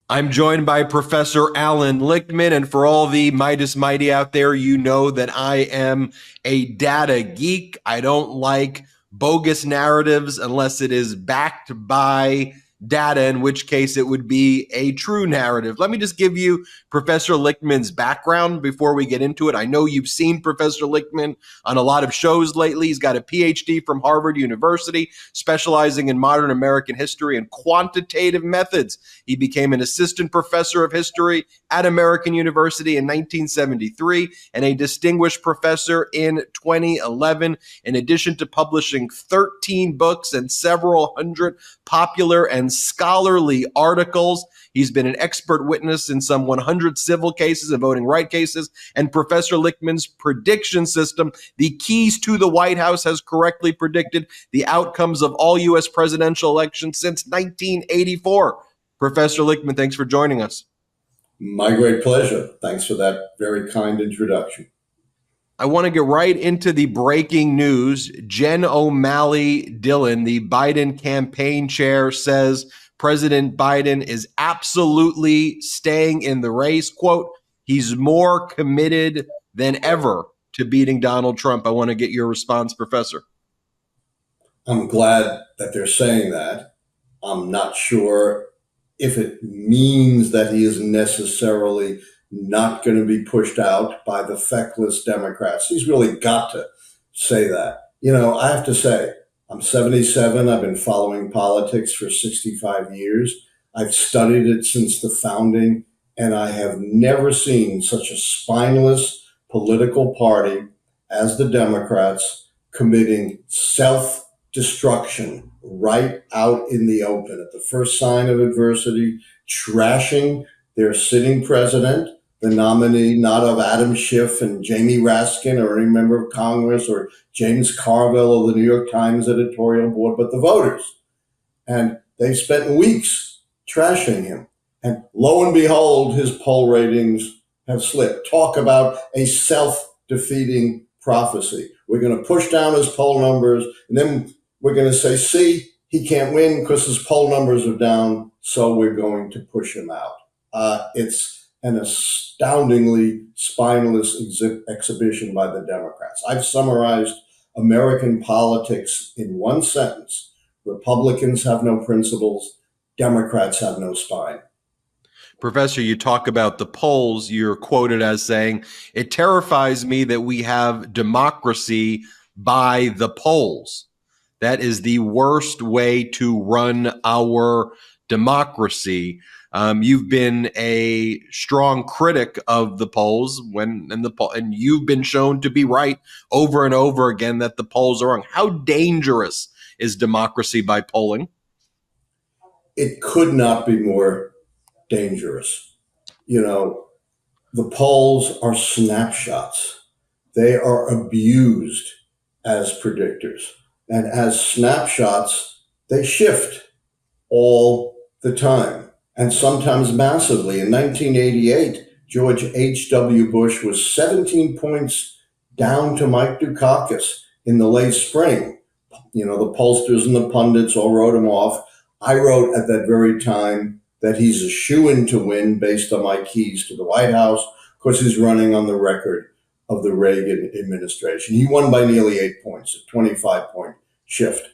I'm joined by Professor Alan Lichtman, and for all the Midas Mighty out there, you know that I am a data geek. I don't like bogus narratives unless it is backed by data, in which case it would be a true narrative. Let me just give you Professor Lichtman's background before we get into it. I know you've seen Professor Lichtman on a lot of shows lately. He's got a PhD from Harvard University, specializing in modern American history and quantitative methods. He became an assistant professor of history at American University in 1973 and a distinguished professor in 2011. In addition to publishing 13 books and several hundred popular and scholarly articles, he's been an expert witness in some 100 civil cases and voting rights cases. And Professor Lichtman's prediction system, the keys to the White House, has correctly predicted the outcomes of all U.S. presidential elections since 1984. Professor Lichtman, thanks for joining us. My great pleasure. Thanks for that very kind introduction. I want to get right into the breaking news. Jen O'Malley Dillon, the Biden campaign chair, says President Biden is absolutely staying in the race. Quote, he's more committed than ever to beating Donald Trump. I want to get your response, Professor. I'm glad that they're saying that. I'm not sure if it means that he is necessarily not going to be pushed out by the feckless Democrats. He's really got to say that. You know, I have to say, I'm 77. I've been following politics for 65 years. I've studied it since the founding, and I have never seen such a spineless political party as the Democrats committing self-destruction right out in the open at the first sign of adversity, trashing their sitting president, the nominee not of Adam Schiff and Jamie Raskin or any member of Congress or James Carville of the New York Times editorial board, but the voters. And they've spent weeks trashing him. And lo and behold, his poll ratings have slipped. Talk about a self-defeating prophecy. We're going to push down his poll numbers, and then we're going to say, see, he can't win because his poll numbers are down, so we're going to push him out. It's an astoundingly spineless exhibition by the Democrats. I've summarized American politics in one sentence. Republicans have no principles. Democrats have no spine. Professor, you talk about the polls. You're quoted as saying, it terrifies me that we have democracy by the polls. That is the worst way to run our democracy. You've been a strong critic of the polls and you've been shown to be right over and over again that the polls are wrong. How dangerous is democracy by polling? It could not be more dangerous. You know, the polls are snapshots. They are abused as predictors. And as snapshots, they shift all the time, and sometimes massively. In 1988, George H.W. Bush was 17 points down to Mike Dukakis in the late spring. You know, the pollsters and the pundits all wrote him off. I wrote at that very time that he's a shoo-in to win based on my keys to the White House, because he's running on the record of the Reagan administration. He won by nearly 8 points, a 25-point shift.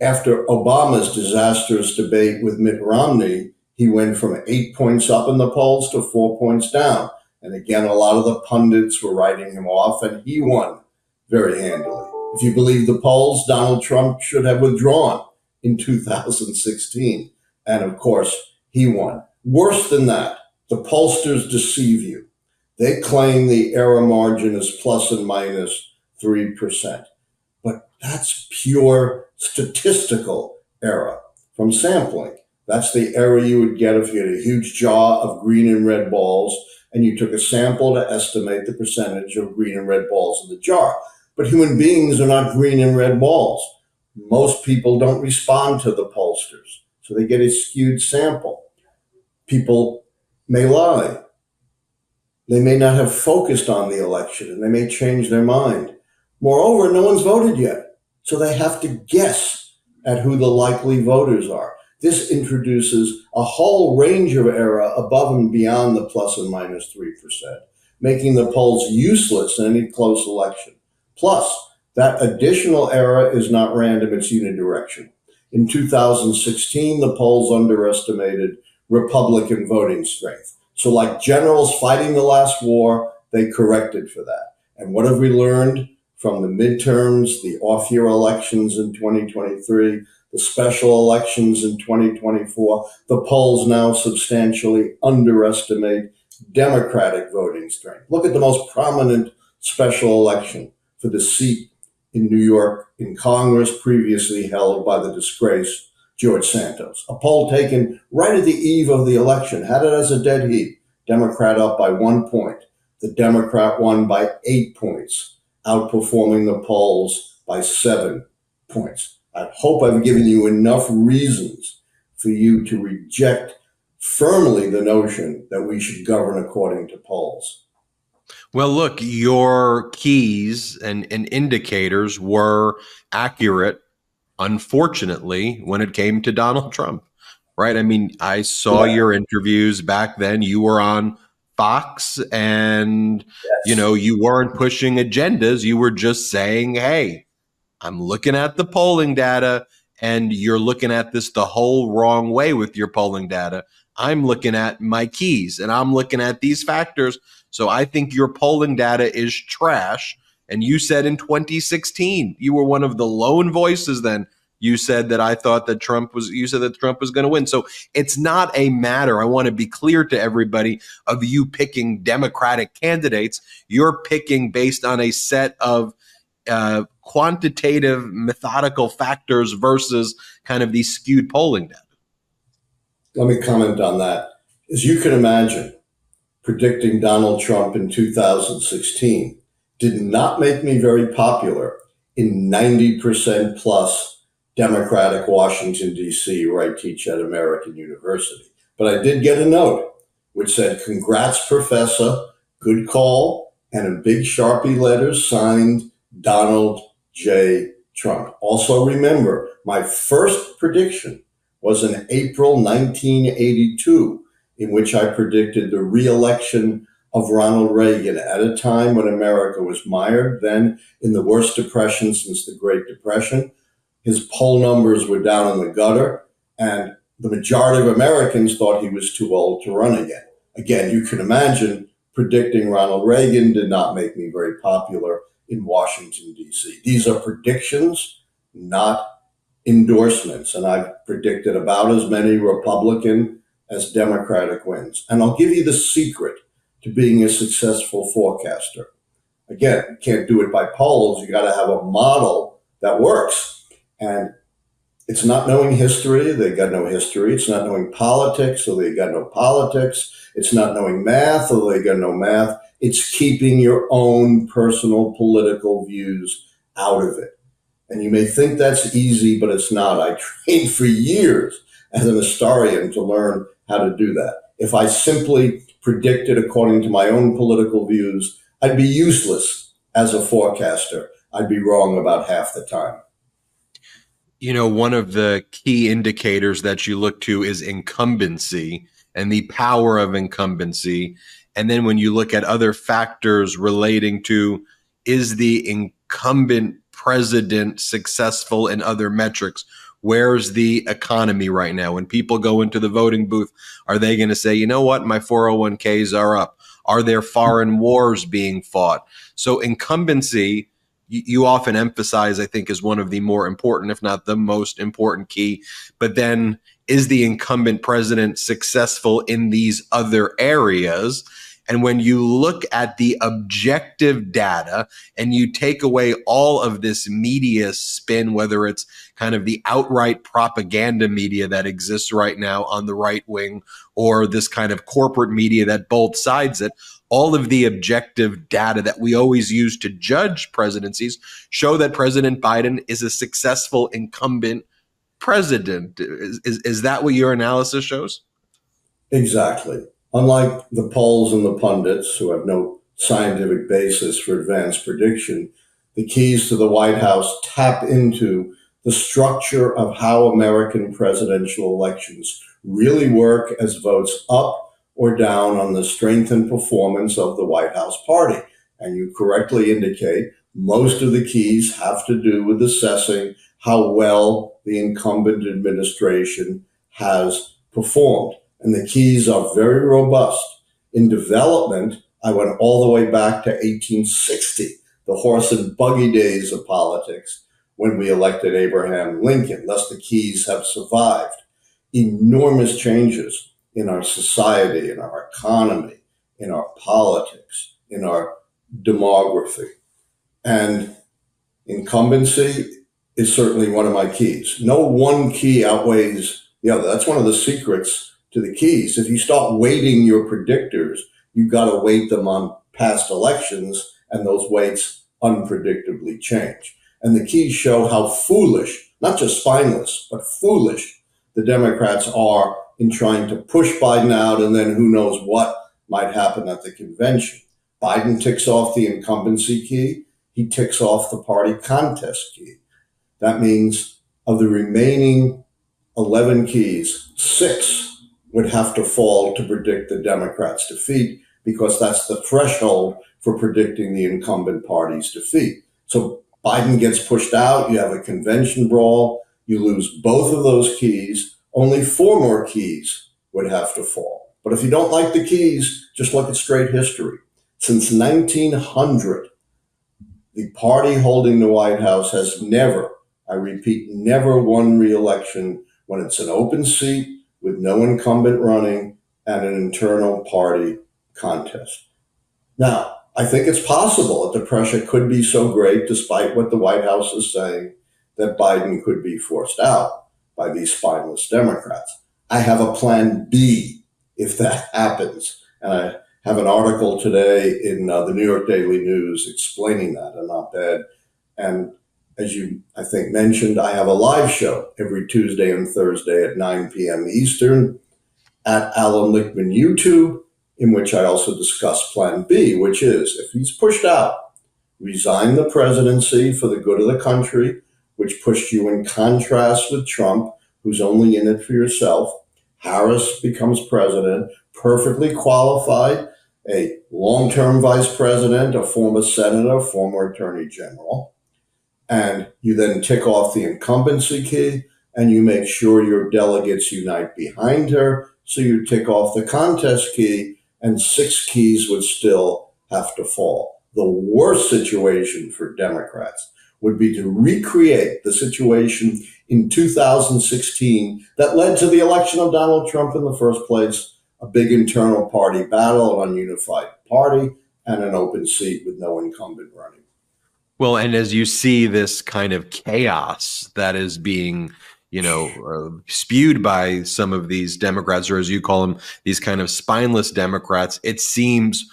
After Obama's disastrous debate with Mitt Romney, he went from 8 points up in the polls to 4 points down. And again, a lot of the pundits were writing him off, and he won very handily. If you believe the polls, Donald Trump should have withdrawn in 2016. And of course, he won. Worse than that, the pollsters deceive you. They claim the error margin is plus and minus 3%. But that's pure statistical error from sampling. That's the error you would get if you had a huge jar of green and red balls and you took a sample to estimate the percentage of green and red balls in the jar. But human beings are not green and red balls. Most people don't respond to the pollsters, so they get a skewed sample. People may lie. They may not have focused on the election, and they may change their mind. Moreover, no one's voted yet, so they have to guess at who the likely voters are. This introduces a whole range of error above and beyond the plus and minus 3%, making the polls useless in any close election. Plus, that additional error is not random, it's unidirectional. In 2016, the polls underestimated Republican voting strength. So, like generals fighting the last war, they corrected for that. And what have we learned from the midterms, the off year elections in 2023, the special elections in 2024? The polls now substantially underestimate Democratic voting strength. Look at the most prominent special election for the seat in New York in Congress, previously held by the disgraced George Santos. A poll taken right at the eve of the election had it as a dead heat. Democrat up by 1 point. The Democrat won by 8 points, outperforming the polls by 7 points. I hope I've given you enough reasons for you to reject firmly the notion that we should govern according to polls. Well, look, your keys and indicators were accurate, unfortunately, when it came to Donald Trump, right? I mean, I saw Yeah. your interviews back then. You were on Fox and, Yes. you weren't pushing agendas. You were just saying, hey, I'm looking at the polling data and you're looking at this the whole wrong way with your polling data. I'm looking at my keys and I'm looking at these factors. So I think your polling data is trash. And you said in 2016, you were one of the lone voices then. You said that you said that Trump was going to win. So it's not a matter, I want to be clear to everybody, of you picking Democratic candidates. You're picking based on a set of quantitative, methodical factors versus kind of these skewed polling data. Let me comment on that. As you can imagine, predicting Donald Trump in 2016 did not make me very popular in 90% plus Democratic Washington, D.C., where I teach at American University. But I did get a note which said, "Congrats, Professor, good call," and in big Sharpie letters signed Donald J. Trump. Also remember, my first prediction was in April 1982, in which I predicted the re-election of Ronald Reagan at a time when America was mired then in the worst depression since the Great Depression. His poll numbers were down in the gutter, and the majority of Americans thought he was too old to run again. Again, you can imagine predicting Ronald Reagan did not make me very popular in Washington, D.C. These are predictions, not endorsements, and I've predicted about as many Republican as Democratic wins. And I'll give you the secret to being a successful forecaster. Again, you can't do it by polls. You got to have a model that works. And it's not knowing history. They got no history. It's not knowing politics, so they got no politics. It's not knowing math, or they got no math. It's keeping your own personal political views out of it. And you may think that's easy, but it's not. I trained for years as an historian to learn how to do that. If I simply predicted according to my own political views, I'd be useless as a forecaster. I'd be wrong about half the time. One of the key indicators that you look to is incumbency and the power of incumbency. And then when you look at other factors relating to, is the incumbent president successful in other metrics? Where's the economy right now? When people go into the voting booth, are they going to say, you know what, my 401ks are up? Are there foreign wars being fought? So incumbency, you often emphasize, I think, is one of the more important, if not the most important key. But then, is the incumbent president successful in these other areas? And when you look at the objective data and you take away all of this media spin, whether it's kind of the outright propaganda media that exists right now on the right wing, or this kind of corporate media that both sides it, all of the objective data that we always use to judge presidencies show that President Biden is a successful incumbent president. Is that what your analysis shows? Exactly. Unlike the polls and the pundits, who have no scientific basis for advanced prediction, the keys to the White House tap into the structure of how American presidential elections really work as votes up or down on the strength and performance of the White House party. And you correctly indicate most of the keys have to do with assessing how well the incumbent administration has performed. And the keys are very robust. In development, I went all the way back to 1860, the horse and buggy days of politics, when we elected Abraham Lincoln. Thus, the keys have survived. Enormous changes in our society, in our economy, in our politics, in our demography. And incumbency is certainly one of my keys. No one key outweighs the other. That's one of the secrets to the keys. If you start weighting your predictors, you've got to weight them on past elections, and those weights unpredictably change. And the keys show how foolish, not just spineless, but foolish the Democrats are in trying to push Biden out, and then who knows what might happen at the convention. Biden ticks off the incumbency key. He ticks off the party contest key. That means of the remaining 11 keys, 6 would have to fall to predict the Democrats' defeat, because that's the threshold for predicting the incumbent party's defeat. So Biden gets pushed out, you have a convention brawl, you lose both of those keys, only 4 more keys would have to fall. But if you don't like the keys, just look at straight history. Since 1900, the party holding the White House has never, I repeat, never won re-election when it's an open seat with no incumbent running and an internal party contest. Now, I think it's possible that the pressure could be so great, despite what the White House is saying, that Biden could be forced out by these spineless Democrats. I have a plan B if that happens. And I have an article today in the New York Daily News explaining that, an op-ed. And as you, I think, mentioned, I have a live show every Tuesday and Thursday at 9 p.m. Eastern at Alan Lichtman YouTube, in which I also discuss Plan B, which is, if he's pushed out, resign the presidency for the good of the country, which pushed you in contrast with Trump, who's only in it for yourself. Harris becomes president, perfectly qualified, a long-term vice president, a former senator, former attorney general. And you then tick off the incumbency key, and you make sure your delegates unite behind her. So you tick off the contest key, and 6 keys would still have to fall. The worst situation for Democrats would be to recreate the situation in 2016 that led to the election of Donald Trump in the first place, a big internal party battle, an ununified party, and an open seat with no incumbent running. Well, and as you see this kind of chaos that is being, spewed by some of these Democrats, or as you call them, these kind of spineless Democrats, it seems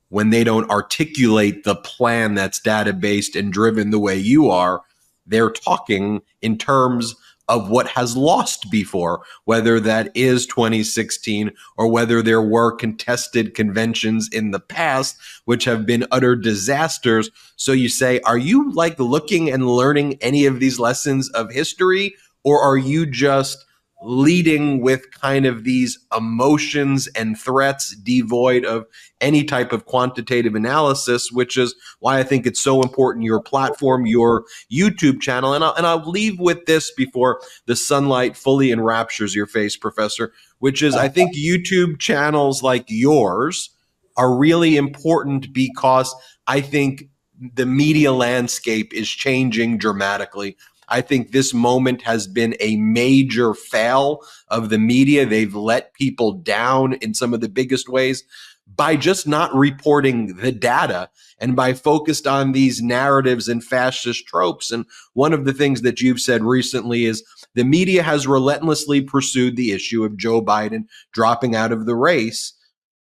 when they don't articulate the plan that's data-based and driven the way you are, they're talking in terms of what has lost before, whether that is 2016 or whether there were contested conventions in the past, which have been utter disasters. So you say, are you like looking and learning any of these lessons of history, or are you just leading with kind of these emotions and threats devoid of any type of quantitative analysis, which is why I think it's so important, your platform, your YouTube channel. And I'll leave with this before the sunlight fully enraptures your face, Professor, which is I think YouTube channels like yours are really important because I think the media landscape is changing dramatically. I think this moment has been a major fail of the media. They've let people down in some of the biggest ways by just not reporting the data and by focused on these narratives and fascist tropes. And one of the things that you've said recently is the media has relentlessly pursued the issue of Joe Biden dropping out of the race.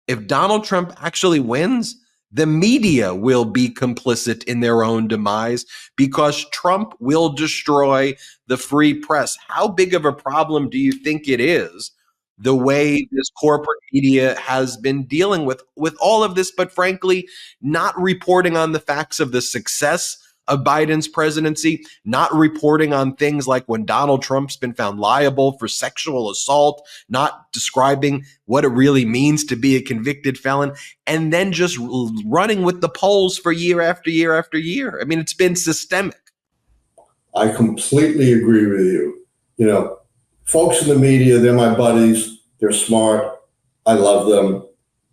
If Donald Trump actually wins, the media will be complicit in their own demise because Trump will destroy the free press. How big of a problem do you think it is, the way this corporate media has been dealing with all of this, but frankly, not reporting on the facts of the success of Biden's presidency, not reporting on things like when Donald Trump's been found liable for sexual assault, not describing what it really means to be a convicted felon, and then just running with the polls for year after year after year. I mean, it's been systemic. I completely agree with you. You know, folks in the media, they're my buddies. They're smart. I love them.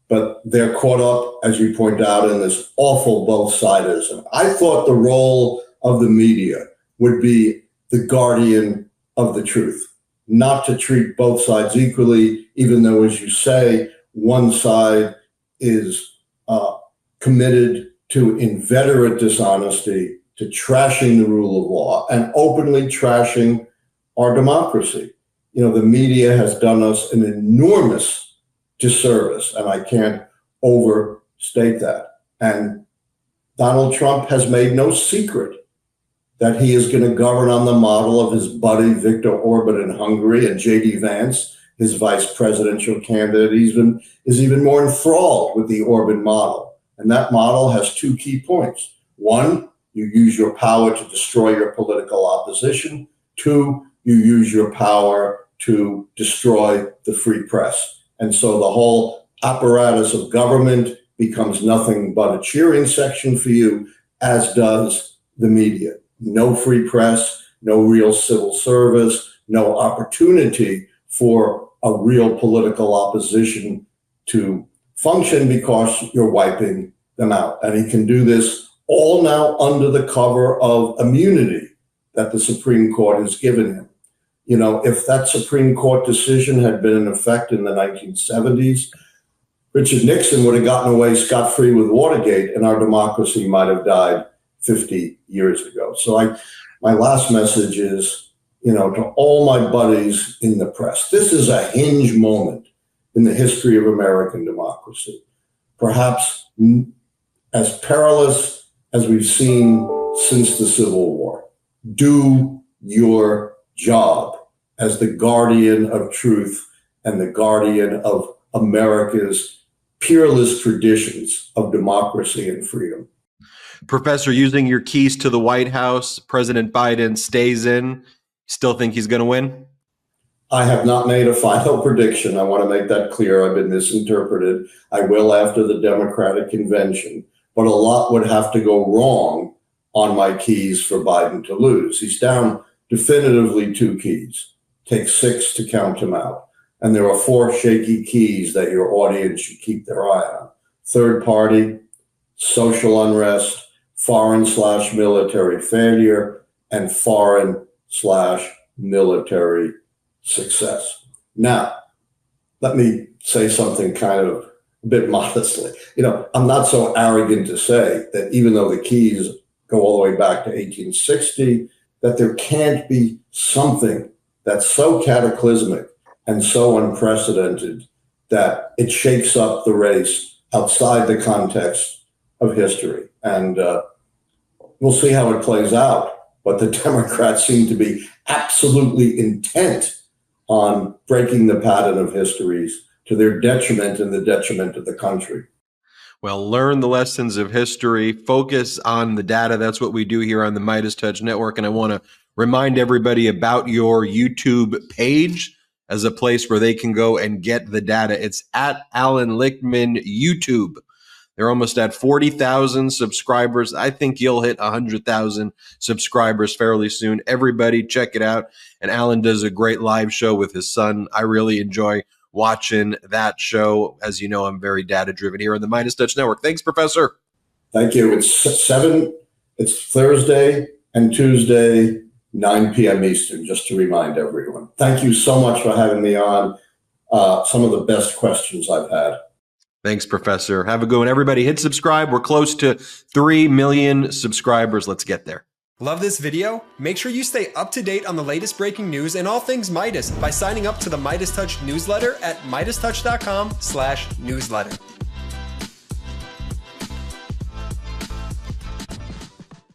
But they're caught up, as you point out, in this awful both-sidism. I thought the role of the media would be the guardian of the truth, not to treat both sides equally, even though, as you say, one side is committed to inveterate dishonesty, to trashing the rule of law, and openly trashing our democracy. You know, the media has done us an enormous disservice, and I can't overstate that. And Donald Trump has made no secret that he is going to govern on the model of his buddy Viktor Orban in Hungary, and J.D. Vance, his vice presidential candidate, is even more enthralled with the Orban model. And that model has two key points. One, you use your power to destroy your political opposition. Two, you use your power to destroy the free press. And so the whole apparatus of government becomes nothing but a cheering section for you, as does the media. No free press, no real civil service, no opportunity for a real political opposition to function because you're wiping them out. And he can do this all now under the cover of immunity that the Supreme Court has given him. You know, if that Supreme Court decision had been in effect in the 1970s, Richard Nixon would have gotten away scot-free with Watergate, and our democracy might have died 50 years ago. So my last message is, you know, to all my buddies in the press, this is a hinge moment in the history of American democracy. Perhaps as perilous as we've seen since the Civil War. Do your job as the guardian of truth and the guardian of America's peerless traditions of democracy and freedom. Professor, using your keys to the White House, President Biden stays in. Still think he's going to win? I have not made a final prediction. I want to make that clear. I've been misinterpreted. I will after the Democratic convention, but a lot would have to go wrong on my keys for Biden to lose. He's down definitively 2 keys. Take 6 to count him out. And there are 4 shaky keys that your audience should keep their eye on. Third party, social unrest, foreign/military failure, and foreign/military success. Now, let me say something kind of a bit modestly. You know, I'm not so arrogant to say that even though the keys go all the way back to 1860, that there can't be something that's so cataclysmic and so unprecedented that it shakes up the race outside the context of history. And we'll see how it plays out. But the Democrats seem to be absolutely intent on breaking the pattern of histories to their detriment and the detriment of the country. Well, learn the lessons of history, focus on the data. That's what we do here on the Midas Touch Network. And I want to remind everybody about your YouTube page as a place where they can go and get the data. It's at Alan Lichtman YouTube. They're almost at 40,000 subscribers. I think you'll hit 100,000 subscribers fairly soon. Everybody check it out. And Alan does a great live show with his son. I really enjoy watching that show. As you know, I'm very data-driven here on the Midas Touch Network. Thanks, Professor. Thank you. It's Thursday and Tuesday, 9 p.m. Eastern, just to remind everyone. Thank you so much for having me on. Some of the best questions I've had. Thanks, Professor. Have a good one. Everybody hit subscribe. We're close to 3 million subscribers. Let's get there. Love this video? Make sure you stay up to date on the latest breaking news and all things Midas by signing up to the Midas Touch newsletter at MidasTouch.com/newsletter.